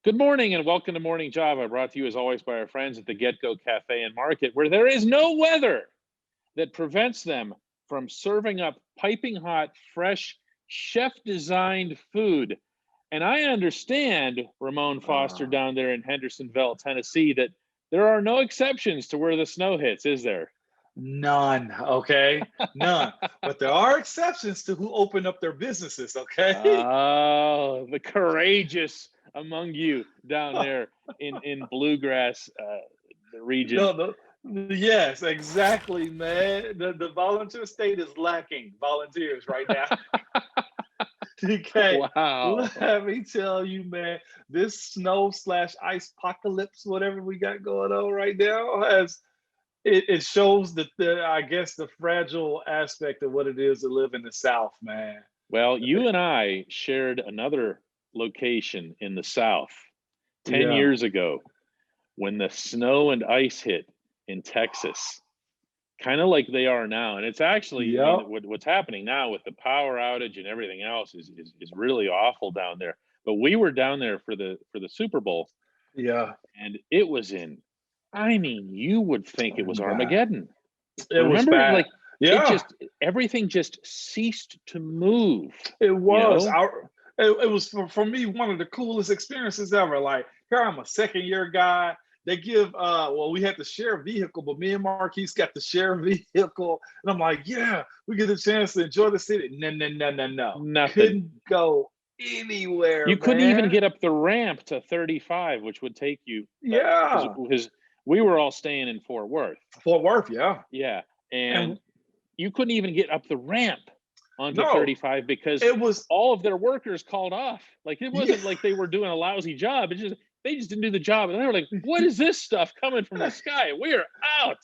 Good morning and welcome to Morning Java, brought to you as always by our friends at the Get Go Cafe and Market, where there is no weather that prevents them from serving up piping hot, fresh, chef designed food. And I understand, Ramon Foster, Uh, down there in Hendersonville, Tennessee, that there are no exceptions to where the snow hits, is there? None, okay? None. But there are exceptions to who open up their businesses, okay? Oh, the courageous among you down there in bluegrass the region. No, no. Yes, exactly, man. The volunteer state is lacking volunteers right now. Okay, Wow. let me tell you, man, this snow slash ice apocalypse, whatever we got going on right now, it shows the I guess the fragile aspect of what it is to live in the South, man. Well, you and I shared another location in the South 10 Yeah. years ago when the snow and ice hit in Texas, kind of like they are now. And it's actually, I mean, Yep. what's happening now with the power outage and everything else is really awful down there. But we were down there for the Super Bowl, Yeah. and it was in, I mean, you would think it was Bad. Armageddon. It was Remember, bad. like it Yeah, just everything just ceased to move, it you was. know? It was for me one of the coolest experiences ever. Like here, I'm a second year guy. They give well, we had to share a vehicle, but me and Marquise got to share a vehicle, and I'm like, yeah, we get a chance to enjoy the city. No, no, no, no, no. Nothing. Couldn't go anywhere, You couldn't even man. get up the ramp to 35, which would take you Yeah, because we were all staying in Fort Worth. Fort Worth, yeah, Yeah, and and you couldn't even get up the ramp onto no, 35 because it was all of their workers called off. Like it yeah. wasn't like they were doing a lousy job. It's just they just didn't do the job, and they were like, "What is this stuff coming from the sky? We're out."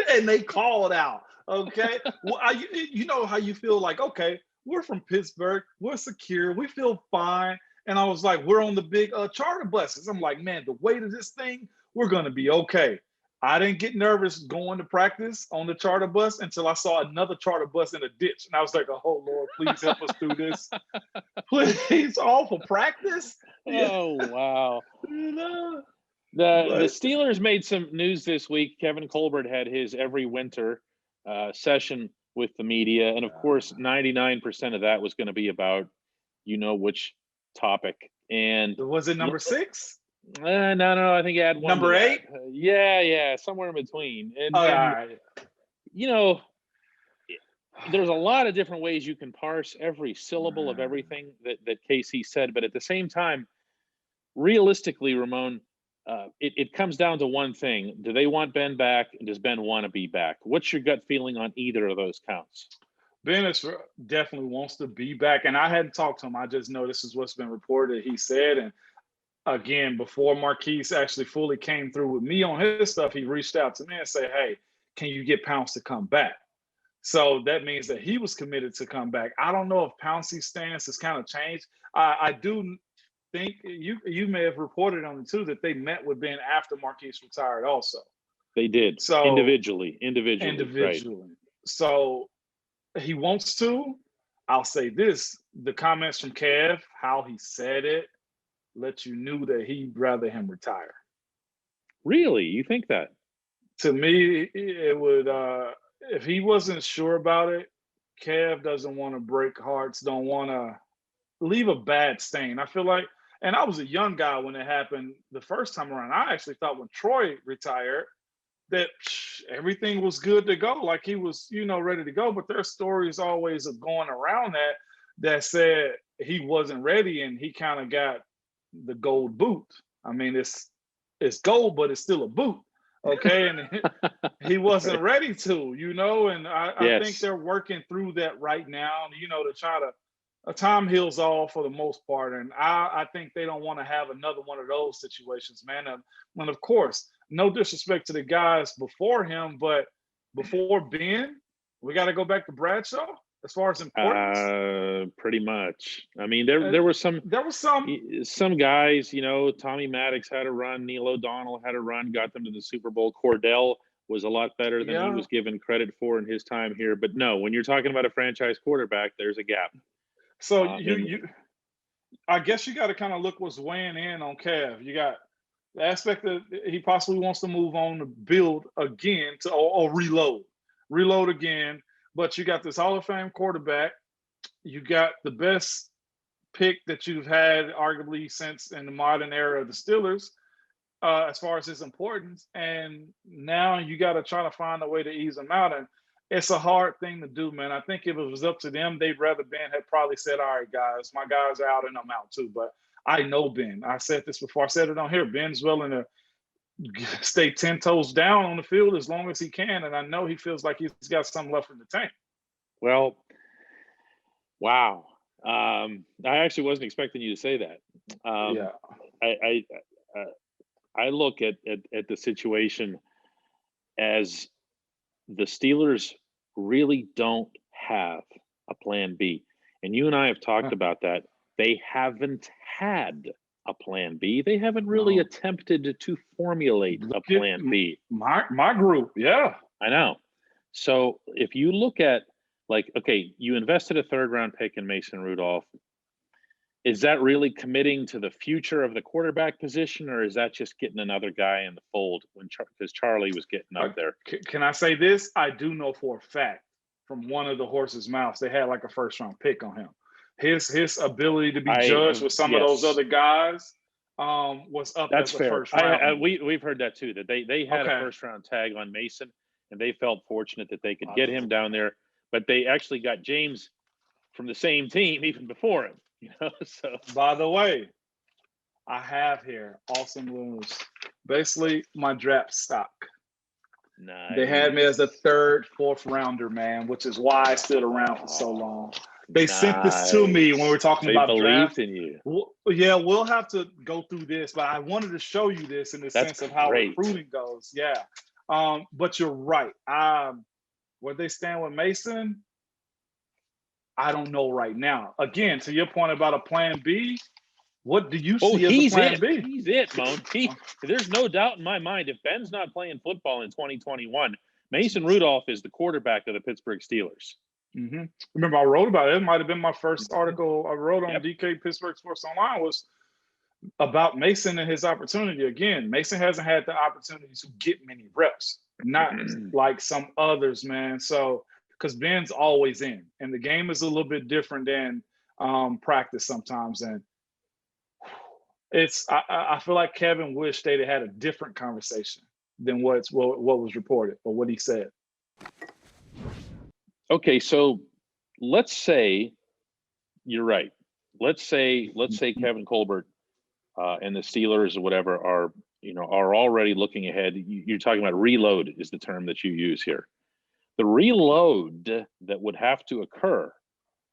and they called out. Okay, well, you know how you feel like, okay, we're from Pittsburgh, we're secure, we feel fine. And I was like, we're on the big charter buses. I'm like, man, the weight of this thing, we're gonna be okay. I didn't get nervous going to practice on the charter bus until I saw another charter bus in a ditch, and I was like, oh Lord, please help us through this. Please, all for practice. Yeah, Oh wow. you know, The but Steelers made some news this week. Kevin Colbert had his every winter session with the media, and of course, 99% of that was going to be about which topic. And was it l- number 6? no, I think you add one to Number that. 8? Yeah, somewhere in between. All And right. you know, there's a lot of different ways you can parse every syllable of everything that Casey said, but at the same time, realistically, Ramon, it comes down to one thing. Do they want Ben back? And does Ben want to be back? What's your gut feeling on either of those counts? Bennett definitely wants to be back, and I hadn't talked to him. I just know this is what's been reported. He said, and again, before Marquise actually fully came through with me on his stuff, he reached out to me and said, "Hey, can you get Pounce to come back?" So that means that he was committed to come back. I don't know if Pouncey's stance has kind of changed. I do think you may have reported on it too that they met with Ben after Marquise retired, also. They did So individually, right? individually, so he wants to. I'll say this: the comments from Kev, how he said it, let you knew that he'd rather him retire. Really, you think that? To me, it would. If he wasn't sure about it, Kev doesn't want to break hearts. Don't want to leave a bad stain. I feel like, and I was a young guy when it happened the first time around. I actually thought when Troy retired that everything was good to go, like he was, ready to go. But there's stories always of going around that said he wasn't ready, and he kind of got the gold boot. I mean, it's gold, but it's still a boot. Okay, and he wasn't Right. ready to, and I think Yes. they're working through that right now, to try to time heals all for the most part. And I think they don't want to have another one of those situations, man. And of course, no disrespect to the guys before him, but before Ben, we got to go back to Bradshaw as far as importance. Pretty much. I mean, there were some There was some, some guys. Tommy Maddox had a run. Neil O'Donnell had a run. Got them to the Super Bowl. Cordell was a lot better than he yeah. was given credit for in his time here. But no, when you're talking about a franchise quarterback, there's a gap. So In I guess you got to kind of look what's weighing in on Kev. You got the aspect that he possibly wants to move on to build again or reload again. But you got this Hall of Fame quarterback. You got the best pick that you've had arguably since in the modern era of the Steelers, as far as his importance. And now you got to try to find a way to ease him out. And it's a hard thing to do, man. I think if it was up to them, they'd rather Ben had probably said, all right, guys, my guys are out and I'm out too. But I know Ben. I said this before. I said it on here. Ben's willing to stay 10 toes down on the field as long as he can. And I know he feels like he's got something left in the tank. Well, wow. I actually wasn't expecting you to say that. Yeah. I look at the situation as the Steelers really don't have a plan B. And you and I have talked about that. They haven't had a plan B. They haven't really attempted to formulate a plan B. My group, yeah. I know. So if you look at, like, okay, you invested a 3rd-round pick in Mason Rudolph. Is that really committing to the future of the quarterback position, or is that just getting another guy in the fold because Charlie was getting up there? Can I say this? I do know for a fact from one of the horse's mouths they had like a 1st-round pick on him. His ability to be judged with some of those other guys was up as a fair. 1st round. We've heard that too, that they had a 1st-round tag on Mason, and they felt fortunate that they could get him down there. But they actually got James from the same team even before him, you know. So, by the way, I have here awesome news. Basically, my draft stock. Nice. They had me as a 3rd, 4th rounder, man, which is why I stood around for so long. They sent this to me when we were talking about draft. They believed in you. We'll have to go through this, but I wanted to show you this in the sense of how recruiting goes. Yeah. But you're right. Where they stand with Mason, I don't know right now. Again, to your point about a plan B, what do you see as a plan B? He's it, Moan. There's no doubt in my mind, if Ben's not playing football in 2021, Mason Rudolph is the quarterback of the Pittsburgh Steelers. Mm-hmm. Remember, I wrote about it. It might have been my first article I wrote on DK Pittsburgh Sports Online was about Mason and his opportunity. Again, Mason hasn't had the opportunity to get many reps, not like some others, man. So, because Ben's always in, and the game is a little bit different than practice sometimes. And I feel like Kevin wished they'd had a different conversation than what was reported or what he said. Okay, so let's say you're right. Let's say Kevin Colbert and the Steelers or whatever are already looking ahead. You're talking about reload is the term that you use here. The reload that would have to occur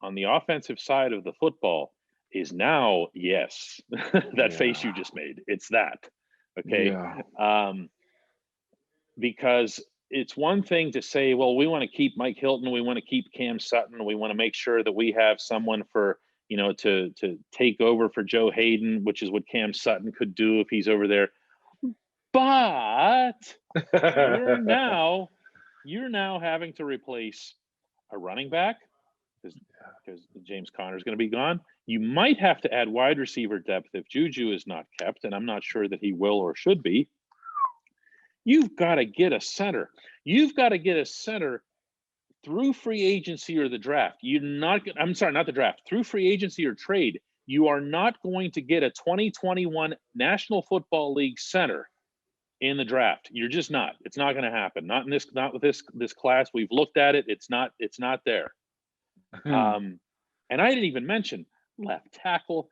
on the offensive side of the football is now, yes, that face you just made. It's that, okay? Yeah. Because it's one thing to say, well, we want to keep Mike Hilton, we want to keep Cam Sutton, we want to make sure that we have someone for, to take over for Joe Hayden, which is what Cam Sutton could do if he's over there. But you're now having to replace a running back because James Conner's going to be gone. You might have to add wide receiver depth if Juju is not kept, and I'm not sure that he will or should be. You've got to get a center. You've got to get a center through free agency or the draft. I'm sorry, not the draft. Through free agency or trade, you are not going to get a 2021 National Football League center in the draft. You're just not. It's not going to happen. Not with this class. We've looked at it. It's not there. And I didn't even mention left tackle.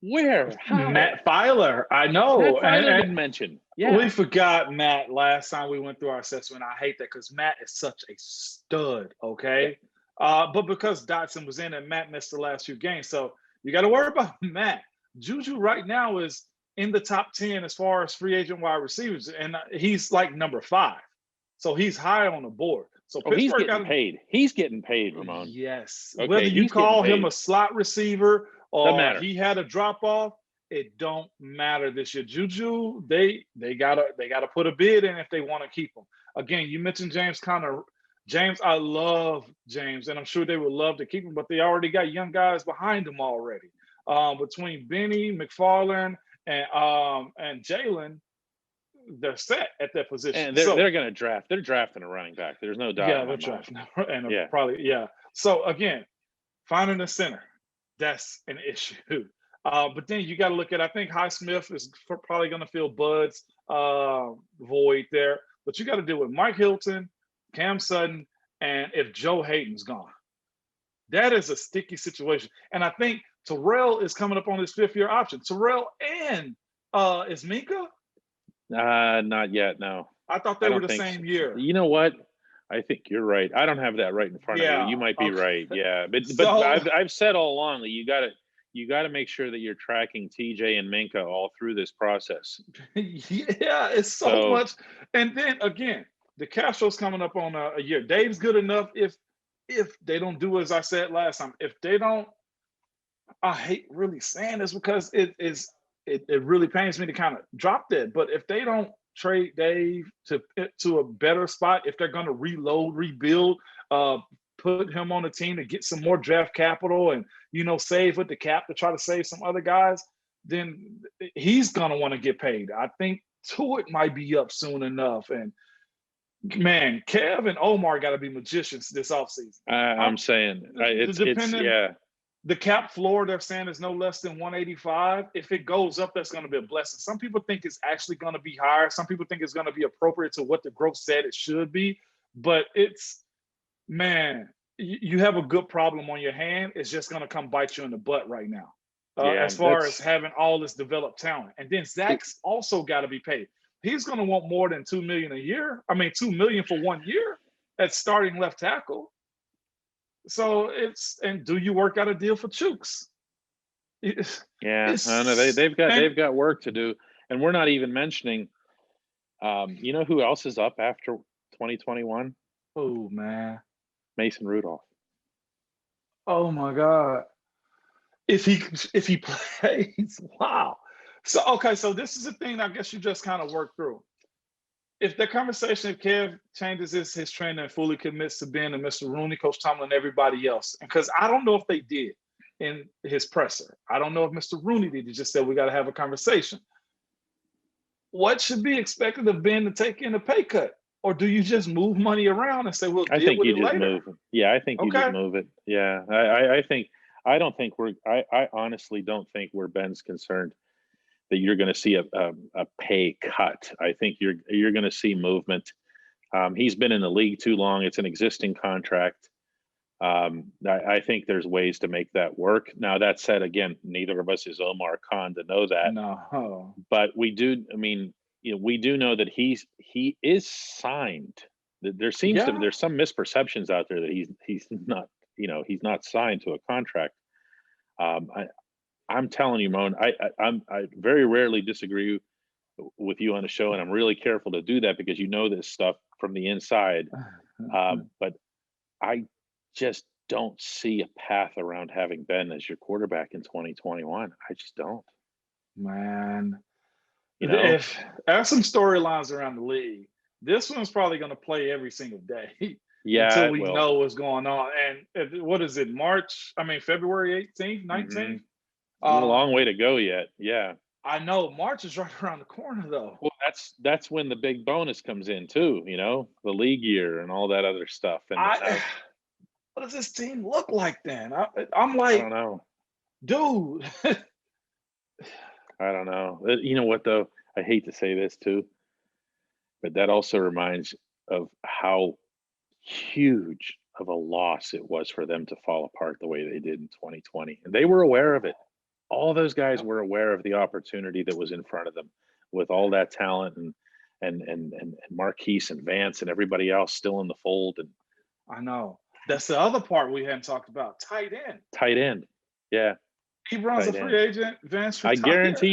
Where? How? Matt Filer. I know. Matt Filer didn't mention. Yeah. We forgot Matt last time we went through our assessment. I hate that because Matt is such a stud, okay? But because Dotson was in and Matt missed the last few games. So you got to worry about Matt. Juju right now is in the top 10 as far as free agent wide receivers, and he's like number 5. So he's high on the board. So he's getting paid. He's getting paid, Ramon. Yes. Okay, whether you call him a slot receiver or he had a drop off, it don't matter this year. Juju, they gotta put a bid in if they want to keep him. Again, you mentioned James Conner. James, I love James, and I'm sure they would love to keep him, but they already got young guys behind him already. Between Benny, McFarland, and Jalen, they're set at that position. And So they're going to draft. They're drafting a running back. There's no doubt yeah, in my they're mind. drafting, and Yeah. probably yeah. So again, finding a center, that's an issue. But then you got to look at. I think Highsmith is probably going to fill Bud's void there. But you got to deal with Mike Hilton, Cam Sutton, and if Joe Hayden's gone, that is a sticky situation. And I think Terrell is coming up on his 5th-year option. Terrell and is Minka? Not yet. No, I thought I they were don't the think same so. year. You know what? I think you're right. I don't have that right in front of me. Yeah. You might be Okay. right. Yeah, but So I've said all along that you got to make sure that you're tracking TJ and Minka all through this process. yeah, it's so much. And then again, the Castro's coming up on a year. Dave's good enough if they don't do as I said last time. If they don't, I hate really saying this because it really pains me to kind of drop that. But if they don't trade Dave to a better spot, if they're going to reload, rebuild, put him on the team to get some more draft capital and save with the cap to try to save some other guys, then he's going to want to get paid. I think Tuitt might be up soon enough. And man, Kev and Omar got to be magicians this offseason. I'm saying it's yeah. The cap floor they're saying is no less than 185. If it goes up, that's going to be a blessing. Some people think it's actually going to be higher. Some people think it's going to be appropriate to what the growth said it should be. But man, you have a good problem on your hand. It's just going to come bite you in the butt right now. As far as having all this developed talent. And then Zach's also got to be paid. He's going to want more than $2 million a year. I mean, $2 million for 1 year at starting left tackle. So and do you work out a deal for Chooks? Yeah, I know they've got work to do, and we're not even mentioning. You know who else is up after 2021? Oh man, Mason Rudolph. Oh my God, if he plays, wow. So this is the thing I guess you just kind of work through. If the conversation, if Kev changes his trainer and fully commits to Ben and Mr. Rooney, Coach Tomlin, and everybody else, because I don't know if they did in his presser. I don't know if Mr. Rooney did. He just said we got to have a conversation. What should be expected of Ben to take in a pay cut, or do you just move money around and say we'll deal with it later? Move it. Yeah, I think you just move it. Yeah, I honestly don't think where Ben's concerned that you're going to see a pay cut. I think you're going to see movement. He's been in the league too long. It's an existing contract. I think there's ways to make that work. Now, that said, again, neither of us is Omar Khan to know that. No. But we do. I mean, we do know that he is signed. There seems to there's some misperceptions out there that he's not. He's not signed to a contract. I'm telling you, Moan, I very rarely disagree with you on a show, and I'm really careful to do that because this stuff from the inside. But I just don't see a path around having Ben as your quarterback in 2021. I just don't. Man, there's some storylines around the league. This one's probably going to play every single day. Yeah, until we know what's going on. And what is it? February 18th, 19th? Mm-hmm. A long way to go yet. Yeah. I know March is right around the corner though. Well, that's when the big bonus comes in too, the league year and all that other stuff. And what does this team look like then? I'm like, I don't know. Dude. I don't know. You know what though? I hate to say this too, but that also reminds of how huge of a loss it was for them to fall apart the way they did in 2020. And they were aware of it. All those guys were aware of the opportunity that was in front of them with all that talent and Marquise and Vance and everybody else still in the fold. And I know. That's the other part we hadn't talked about. Tight end. Yeah. Ebron's a free agent. Vance I guarantee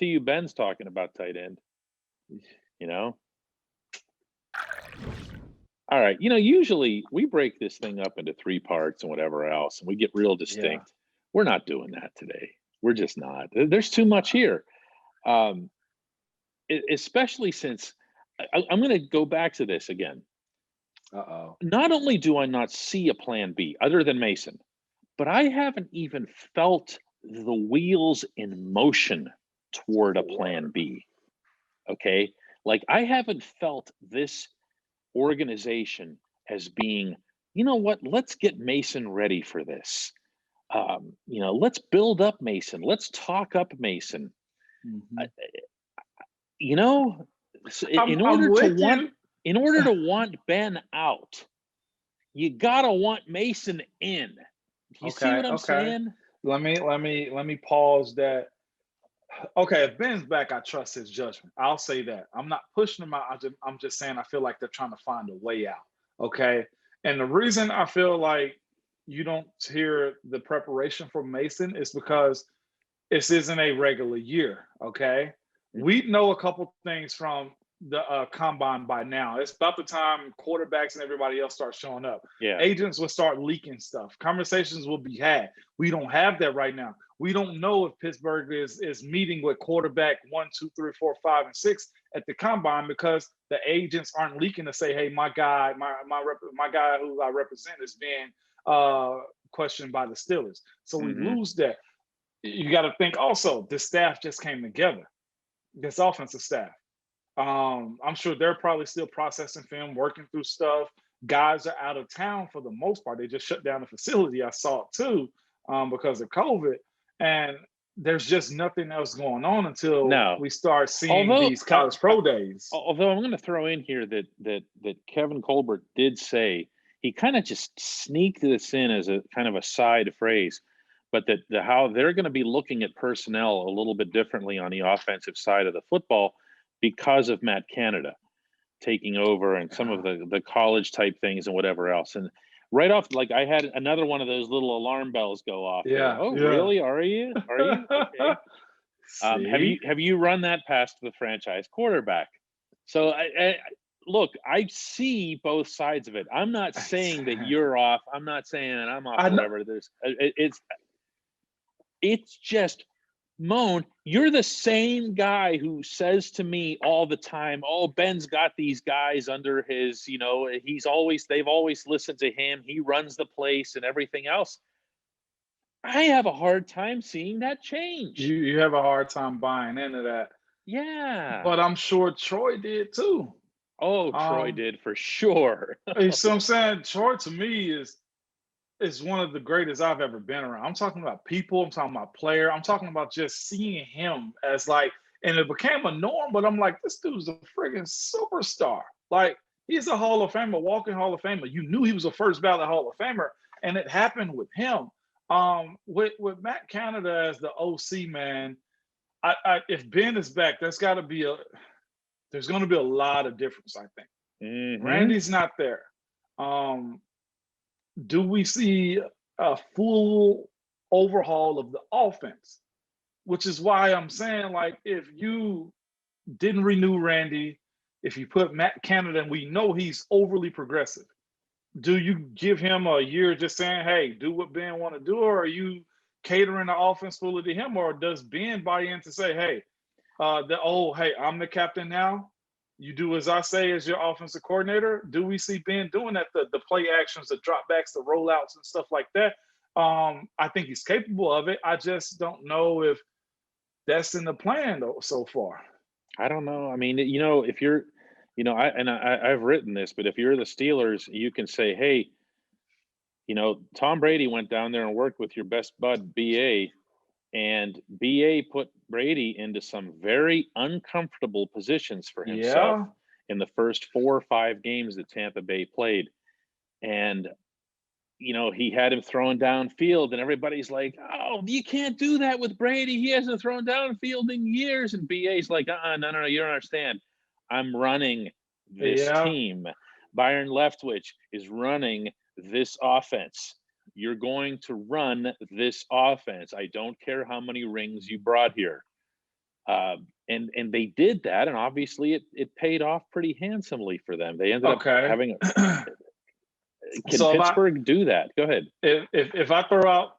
you Ben's talking about tight end. All right. Usually we break this thing up into 3 parts and whatever else, and we get real distinct. Yeah. We're not doing that today. We're just not. There's too much here. Especially since I'm going to go back to this again. Uh-oh. Not only do I not see a plan B other than Mason, but I haven't even felt the wheels in motion toward a plan B. Okay. Like I haven't felt this organization as being, you know what, let's get Mason ready for this. Let's build up Mason. Let's talk up Mason. Uh, Mhm. you know, I'm I'm with you. in order to want Ben out, you gotta want Mason in. Do you see Okay, what I'm okay. saying? Let me pause that. Okay, if Ben's back, I trust his judgment. I'll say that. I'm not pushing him out. I'm just saying I feel like they're trying to find a way out. Okay. And the reason I feel like you don't hear the preparation for Mason is because this isn't a regular year. Okay. Mm, We know a couple things from the combine by now. It's about the time quarterbacks and everybody else start showing up. yeah. Agents will start leaking stuff. Conversations will be had. We don't have that right now. We don't know if Pittsburgh is meeting with quarterback 1, 2, 3, 4, 5, and 6 at the combine because the agents aren't leaking to say, "Hey, my guy, my guy who I represent is being uh, questioned by the Steelers." So we Hmm. lose that. You got to think also, the staff just came together. This offensive staff. I'm sure they're probably still processing film, working through stuff. Guys are out of town for the most part. They just shut down the facility. I saw it too, because of COVID. And there's just nothing else going on until No. we start seeing Although these college pro days. although I'm going to throw in here that Kevin Colbert did say he kind of just sneaked this in as a kind of a side phrase, but that how they're going to be looking at personnel a little bit differently on the offensive side of the football because of Matt Canada taking over and some of Uh, the college type things and whatever else. And right off, like I had another one of those little alarm bells go off there. yeah, Oh, yeah. really? Are you? Are you? Okay. See, Have you run that past the franchise quarterback? So look, I see both sides of it. I'm not saying that you're off. I'm not saying that I'm off. I know. Whatever. It's just Moan. You're the same guy who says to me all the time, "Oh, Ben's got these guys under his. They've always listened to him. He runs the place and everything else." I have a hard time seeing that change. You have a hard time buying into that, Yeah. but I'm sure Troy did too. Oh, Troy Um, did for sure. you see what I'm saying? Troy to me is one of the greatest I've ever been around. I'm talking about people, I'm talking about player, I'm talking about just seeing him as like, and it became a norm, but I'm like, this dude's a friggin' superstar. Like, he's a Hall of Famer, walking Hall of Famer. You knew he was a first ballot Hall of Famer, and it happened with him. With Matt Canada as the OC, man, if Ben is back, there's going to be a lot of difference. I think Hmm. Randy's not there. Um, do we see a full overhaul of the offense? Which is why I'm saying, like, if you didn't renew Randy, if you put Matt Canada, and we know he's overly progressive, do you give him a year just saying, "Hey, do what Ben want to do," or are you catering the offense fully to him, or does Ben buy in to say, "Hey, hey, I'm the captain now. You do as I say as your offensive coordinator." Do we see Ben doing that? The play actions, the dropbacks, the rollouts, and stuff like that. I think he's capable of it. I just don't know if that's in the plan though so far. I don't know. I mean, if you're, I've written this, but if you're the Steelers, you can say, hey, Tom Brady went down there and worked with your best bud, BA, and BA put Brady into some very uncomfortable positions for himself Yeah. in the first 4 or 5 games that Tampa Bay played. And he had him throwing downfield, and everybody's like, "Oh, you can't do that with Brady. He hasn't thrown downfield in years." And BA's like, no, no, no, you don't understand. I'm running this Yeah. team. Byron Leftwich is running this offense. You're going to run this offense. I don't care how many rings you brought here. And they did that, and obviously it paid off pretty handsomely for them. They ended up Okay. having. Can So Pittsburgh do that? Go ahead. if I throw out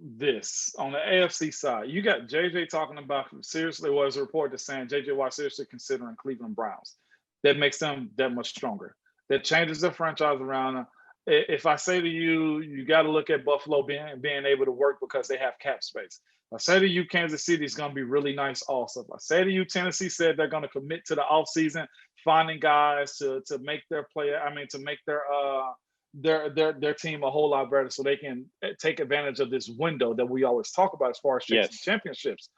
this on the AFC side, you got JJ talking about seriously was a report that's saying JJ Watt seriously considering Cleveland Browns. That makes them that much stronger. that changes the franchise around. If I say to you, you got to look at Buffalo being able to work because they have cap space. If I say to you, Kansas City is going to be really nice also. If I say to you, Tennessee said they're going to commit to the offseason, finding guys to make their player, I mean, to make their team a whole lot better so they can take advantage of this window that we always talk about as far as chasing Yes. championships.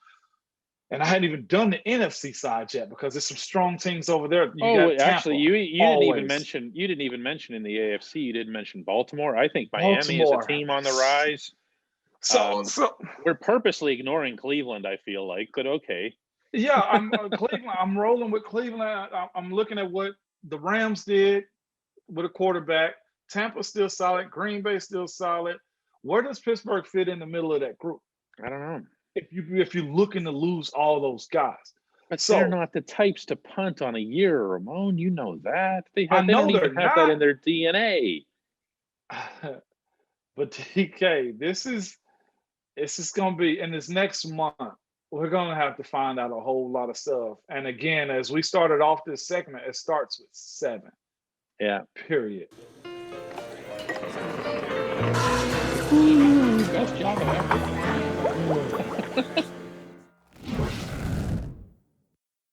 And I hadn't even done the NFC side yet because there's some strong teams over there. You Oh, got Tampa, actually, you didn't even always. mention in the AFC. You didn't mention Baltimore. I think Miami is a Baltimore. team on the rise. So We're purposely ignoring Cleveland, I feel like, but okay. yeah, I'm Cleveland. I'm rolling with Cleveland. I'm looking at what the Rams did with a quarterback. Tampa's still solid. Green Bay still solid. Where does Pittsburgh fit in the middle of that group? I don't know. If you're looking to lose all those guys, But so they're not the types to punt on a year, Ramon. You know that. They I know don't even they're have that not. in their DNA. But DK, this is gonna be in this next month. We're gonna have to find out a whole lot of stuff. And again, as we started off this segment, it starts with 7. Yeah. Period. Best job ever.